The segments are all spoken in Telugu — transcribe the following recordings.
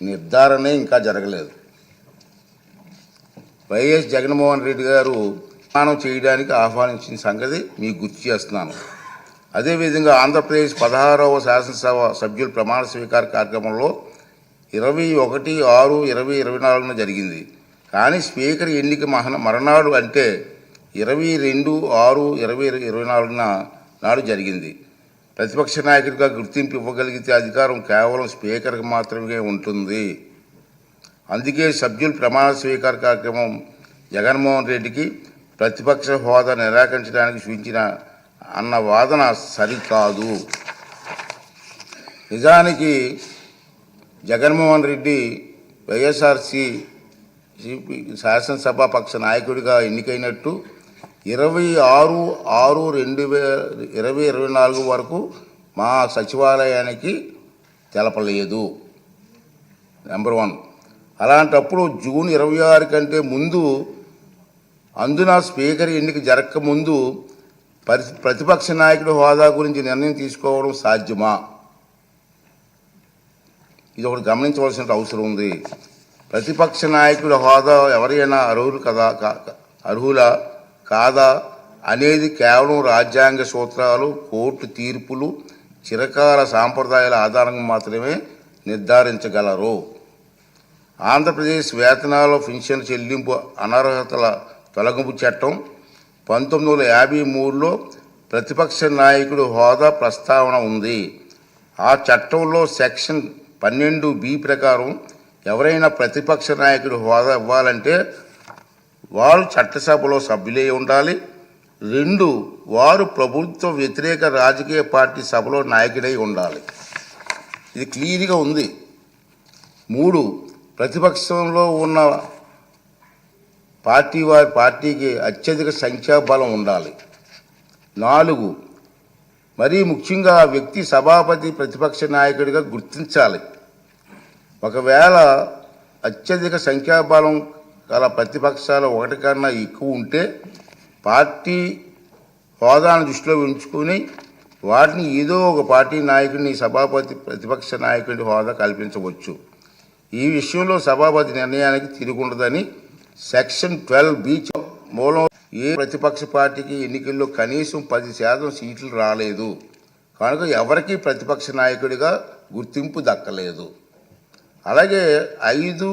నిర్ధారణే ఇంకా జరగలేదు. వైఎస్ జగన్మోహన్ రెడ్డి గారు ప్రమాణం చేయడానికి ఆహ్వానించిన సంగతి మీకు గుర్తు చేస్తున్నాను. అదేవిధంగా ఆంధ్రప్రదేశ్ 16వ శాసనసభ సభ్యుల ప్రమాణ స్వీకార కార్యక్రమంలో 21/6/2024 జరిగింది. కానీ స్పీకర్ ఎన్నిక మరణాడు అంటే 22/6/2024 నాడు జరిగింది. ప్రతిపక్ష నాయకుడిగా గుర్తింపు ఇవ్వగలిగితే అధికారం కేవలం స్పీకర్కి మాత్రమే ఉంటుంది. అందుకే సభ్యుల ప్రమాణ స్వీకార కార్యక్రమం జగన్మోహన్ రెడ్డికి ప్రతిపక్ష హోదా నిరాకరించడానికి సూచించిన అన్న వాదన సరికాదు. నిజానికి జగన్మోహన్ రెడ్డి వైఎస్ఆర్సీపీ శాసనసభాపక్ష నాయకుడిగా ఎన్నికైనట్టు 26/6/2024 వరకు మా సచివాలయానికి తెలపలేదు. నెంబర్ 1. అలాంటప్పుడు జూన్ 26 కంటే ముందు, అందున స్పీకర్ ఎన్నిక జరగకముందు ప్రతిపక్ష నాయకుడి హోదా గురించి నిర్ణయం తీసుకోవడం సాధ్యమా? ఇది ఒకటి గమనించవలసిన అవసరం ఉంది. ప్రతిపక్ష నాయకుడి హోదా ఎవరైనా అర్హులా కాదా అనేది కేవలం రాజ్యాంగ సూత్రాలు, కోర్టు తీర్పులు, చిరకాల సాంప్రదాయాల ఆధారంగా మాత్రమే నిర్ధారించగలరు. ఆంధ్రప్రదేశ్ వేతనాలు, పెన్షన్ చెల్లింపు అనర్హతల తొలగింపు చట్టం 1953లో ప్రతిపక్ష నాయకుడి హోదా ప్రస్తావన ఉంది. ఆ చట్టంలో సెక్షన్ 12B ప్రకారం ఎవరైనా ప్రతిపక్ష నాయకుడి హోదా ఇవ్వాలంటే వారు చట్టసభలో సభ్యులై ఉండాలి. 2, వారు ప్రభుత్వ వ్యతిరేక రాజకీయ పార్టీ సభలో నాయకుడై ఉండాలి. ఇది క్లియర్గా ఉంది. 3, ప్రతిపక్షంలో ఉన్న వారి పార్టీకి అత్యధిక సంఖ్యాబలం ఉండాలి. 4, మరీ ముఖ్యంగా ఆ వ్యక్తి సభాపతి ప్రతిపక్ష నాయకుడిగా గుర్తించాలి. ఒకవేళ అత్యధిక సంఖ్యాబలం గల ప్రతిపక్షాలు ఒకటి కన్నా ఎక్కువ ఉంటే పార్టీ హోదాను దృష్టిలో ఉంచుకొని వాటిని ఏదో ఒక పార్టీ నాయకుడిని సభాపతి ప్రతిపక్ష నాయకుడి హోదా కల్పించవచ్చు. ఈ విషయంలో సభాపతి నిర్ణయానికి తిరుగుండదని సెక్షన్ 12B మూలం ఏ ప్రతిపక్ష పార్టీకి ఎన్నికల్లో కనీసం 10% సీట్లు రాలేదు కనుక ఎవరికీ ప్రతిపక్ష నాయకుడిగా గుర్తింపు దక్కలేదు. అలాగే 5,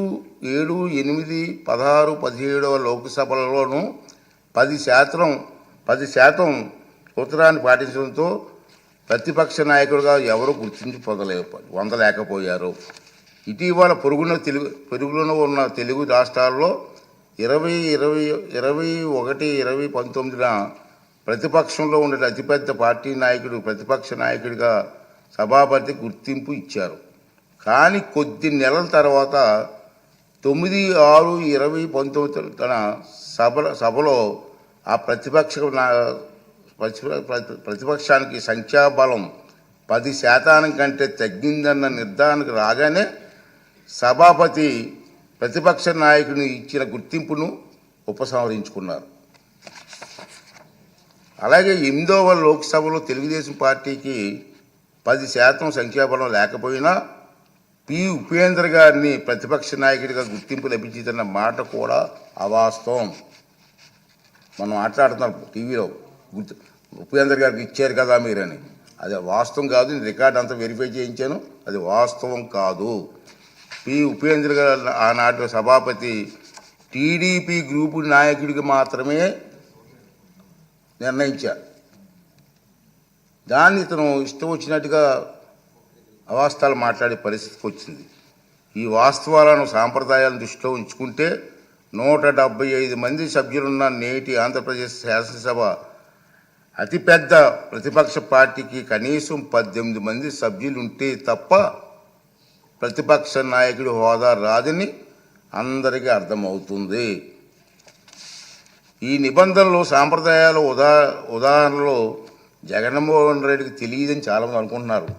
7, 8, 16, 17వ లోక్సభలలోనూ 10% ఉత్తరాన్ని పాటించడంతో ప్రతిపక్ష నాయకుడిగా ఎవరు గుర్తింపు పొందలేకపోయారు. ఇటీవల పొరుగులో ఉన్న తెలుగు రాష్ట్రాల్లో 2021-2019 ప్రతిపక్షంలో ఉండే అతిపెద్ద పార్టీ నాయకుడు ప్రతిపక్ష నాయకుడిగా సభాపతి గుర్తింపు ఇచ్చారు. కానీ కొద్ది నెలల తర్వాత 9/6/2019 సభలో ఆ ప్రతిపక్షానికి సంఖ్యాబలం 10% కంటే తగ్గిందన్న నిర్ధారణకు రాగానే సభాపతి ప్రతిపక్ష నాయకుని ఇచ్చిన గుర్తింపును ఉపసంహరించుకున్నారు. అలాగే 8వ లోక్సభలో తెలుగుదేశం పార్టీకి 10% సంఖ్యాబలం లేకపోయినా ఉపేంద్ర గారిని ప్రతిపక్ష నాయకుడిగా గుర్తింపు లభించిందన్న మాట కూడా అవాస్తవం. మనం మాట్లాడుతున్నాం టీవీలో ఉపేంద్ర గారికి ఇచ్చారు కదా మీరని. అది వాస్తవం కాదు. నేను రికార్డ్ అంతా వెరిఫై చేయించాను. అది వాస్తవం కాదు. ఉపేంద్ర గారు ఆనాటి సభాపతి టీడీపీ గ్రూపు నాయకుడికి మాత్రమే నిర్ణయించారు. దాన్ని ఇతను ఇష్టం వచ్చినట్టుగా అవాస్తవాలు మాట్లాడే పరిస్థితికి వచ్చింది. ఈ వాస్తవాలను, సాంప్రదాయాలను దృష్టిలో ఉంచుకుంటే 175 మంది సభ్యులున్న నేటి ఆంధ్రప్రదేశ్ శాసనసభ అతిపెద్ద ప్రతిపక్ష పార్టీకి కనీసం 18 మంది సభ్యులుంటే తప్ప ప్రతిపక్ష నాయకుడి హోదా రాదని అందరికీ అర్థమవుతుంది. ఈ నిబంధనలు, సాంప్రదాయాలు ఉదాహరణలో జగన్మోహన్ రెడ్డికి తెలియదని చాలామంది అనుకుంటున్నారు.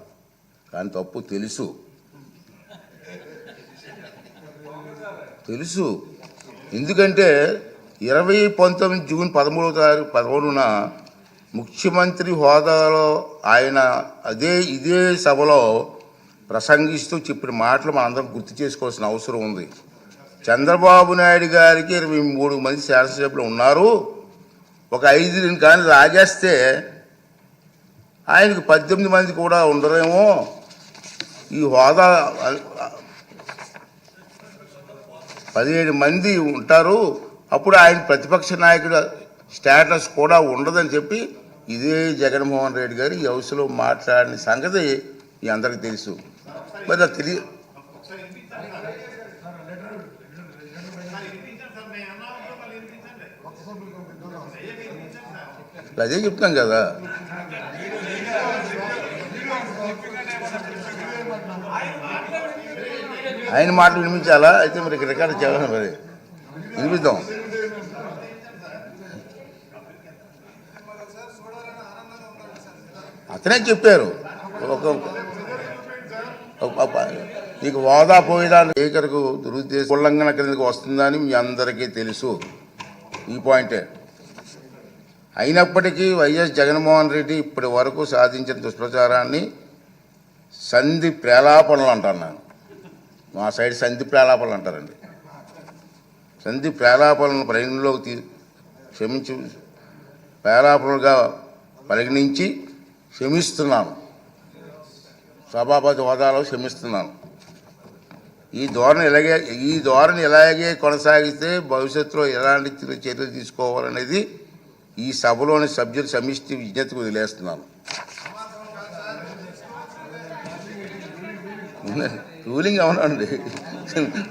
కానీ తప్పు. తెలుసు. ఎందుకంటే 2019 జూన్ 13న ముఖ్యమంత్రి హోదాలో ఆయన ఇదే సభలో ప్రసంగిస్తూ చెప్పిన మాటలు మనందరం గుర్తు చేసుకోవాల్సిన అవసరం ఉంది. చంద్రబాబు నాయుడు గారికి 23 మంది శాసనసభ్యులు ఉన్నారు. ఒక 5 కానీ లాగేస్తే ఆయనకు 18 మంది కూడా ఉండరేమో. ఈ హోదా 17 మంది ఉంటారు. అప్పుడు ఆయన ప్రతిపక్ష నాయకుడు స్టేటస్ కూడా ఉండదని చెప్పి ఇదే జగన్మోహన్ రెడ్డి గారు ఈ హౌస్లో మాట్లాడిన సంగతి మీ అందరికీ తెలుసు. మరి అది తెలియ అదే చెప్తాం కదా. ఆయన మాటలు వినిపించాలా? అయితే మరి రికార్డు చేయాలి, మరి వినిపిద్దాం. అతనే చెప్పారు నీకు హోదా పోయినా స్పీకర్కు దురుద్దేశ ఉల్లంఘన కిందకు వస్తుందని మీ అందరికీ తెలుసు. ఈ పాయింటే. అయినప్పటికీ వైఎస్ జగన్మోహన్ రెడ్డి ఇప్పటి వరకు సాధించిన దుష్ప్రచారాన్ని సంధి ప్రేలాపనలు అంటాను నేను. మా సైడ్ సంధి ప్రేలాపనలు అంటారండి. సంధి ప్రేలాపనలను పరిగణలోకి ప్రేలాపనలుగా పరిగణించి క్షమిస్తున్నాను. సభాపతి హోదాలో క్షమిస్తున్నాను. ఈ ధోరణి ఇలాగే కొనసాగిస్తే భవిష్యత్తులో ఎలాంటి చర్యలు తీసుకోవాలనేది ఈ సభలోని సభ్యుల సమిష్టి విజ్ఞతకు వదిలేస్తున్నాను. రూలింగ్ అవునండి,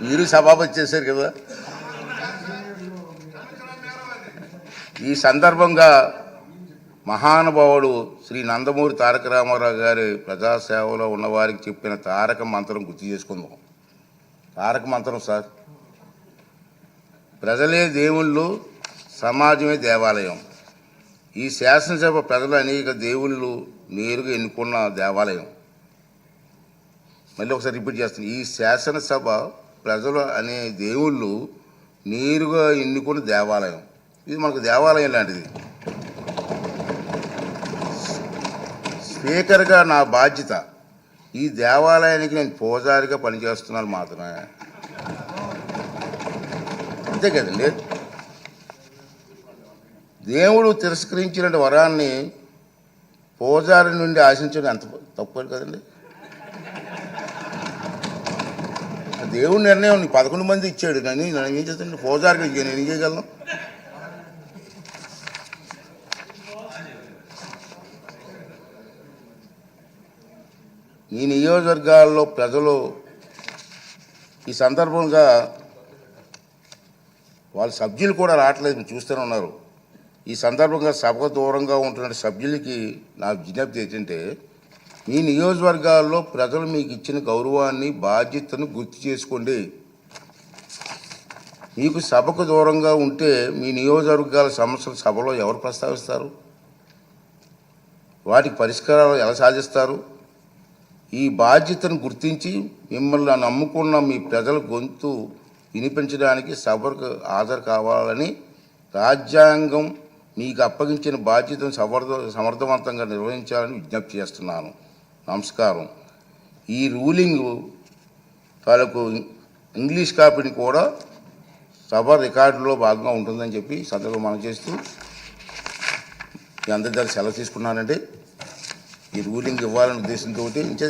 మీరు సభాపతి చేశారు కదా. ఈ సందర్భంగా మహానుభావుడు శ్రీ నందమూరి తారక రామారావు గారి ప్రజాసేవలో ఉన్నవారికి చెప్పిన తారక మంత్రం గుర్తు చేసుకుందాం. తారక మంత్రం సార్, ప్రజలే దేవుళ్ళు, సమాజమే దేవాలయం. ఈ శాసనసభ ప్రజలు అనేక దేవుళ్ళు నేరుగా ఎన్నుకున్న దేవాలయం. మళ్ళీ ఒకసారి రిపీట్ చేస్తాను. ఈ శాసనసభ ప్రజలు అనే దేవుళ్ళు నేరుగా ఎన్నుకున్న దేవాలయం. ఇది మనకు దేవాలయం లాంటిది. స్పీకర్గా నా బాధ్యత ఈ దేవాలయానికి నేను పూజారిగా పనిచేస్తున్నాను మాత్రమే. అంతే కదండి. దేవుడు తిరస్కరించిన వరాన్ని పూజారి నుండి ఆశించడం ఎంత తప్పు కదండి. దేవుడి నిర్ణయం 11 మంది ఇచ్చాడు, కానీ నేను ఏం చేస్తాను? పూజారికి నేను ఏం చేయగలను? ఈ నియోజకవర్గాల్లో ప్రజలు ఈ సందర్భంగా వాళ్ళ సభ్యులు కూడా రావట్లేదు, మీరు చూస్తూనే ఉన్నారు. ఈ సందర్భంగా సభకు దూరంగా ఉంటున్న సభ్యులకి నా విజ్ఞప్తి ఏంటంటే, మీ నియోజకవర్గాల్లో ప్రజలు మీకు ఇచ్చిన గౌరవాన్ని, బాధ్యతను గుర్తు చేసుకోండి. మీకు సభకు దూరంగా ఉంటే మీ నియోజకవర్గాల సమస్యలు సభలో ఎవరు ప్రస్తావిస్తారు? వాటికి పరిష్కారాలు ఎలా సాధిస్తారు? ఈ బాధ్యతను గుర్తించి మిమ్మల్ని నమ్ముకున్న మీ ప్రజల గొంతు వినిపించడానికి సభకు హాజరు కావాలని రాజ్యాంగం మీకు అప్పగించిన బాధ్యతను సమర్థవంతంగా నిర్వహించాలని విజ్ఞప్తి చేస్తున్నాను. నమస్కారం. ఈ రూలింగ్ తాలూకు ఇంగ్లీష్ కాపీని కూడా సభ రికార్డులో భాగంగా ఉంటుందని చెప్పి సందర్భంగా మనం చేస్తూ మీ అందరి దగ్గర సెలవు తీసుకున్నానండి. ఈ రూలింగ్ ఇవ్వాలనే ఉద్దేశంతో దీనికి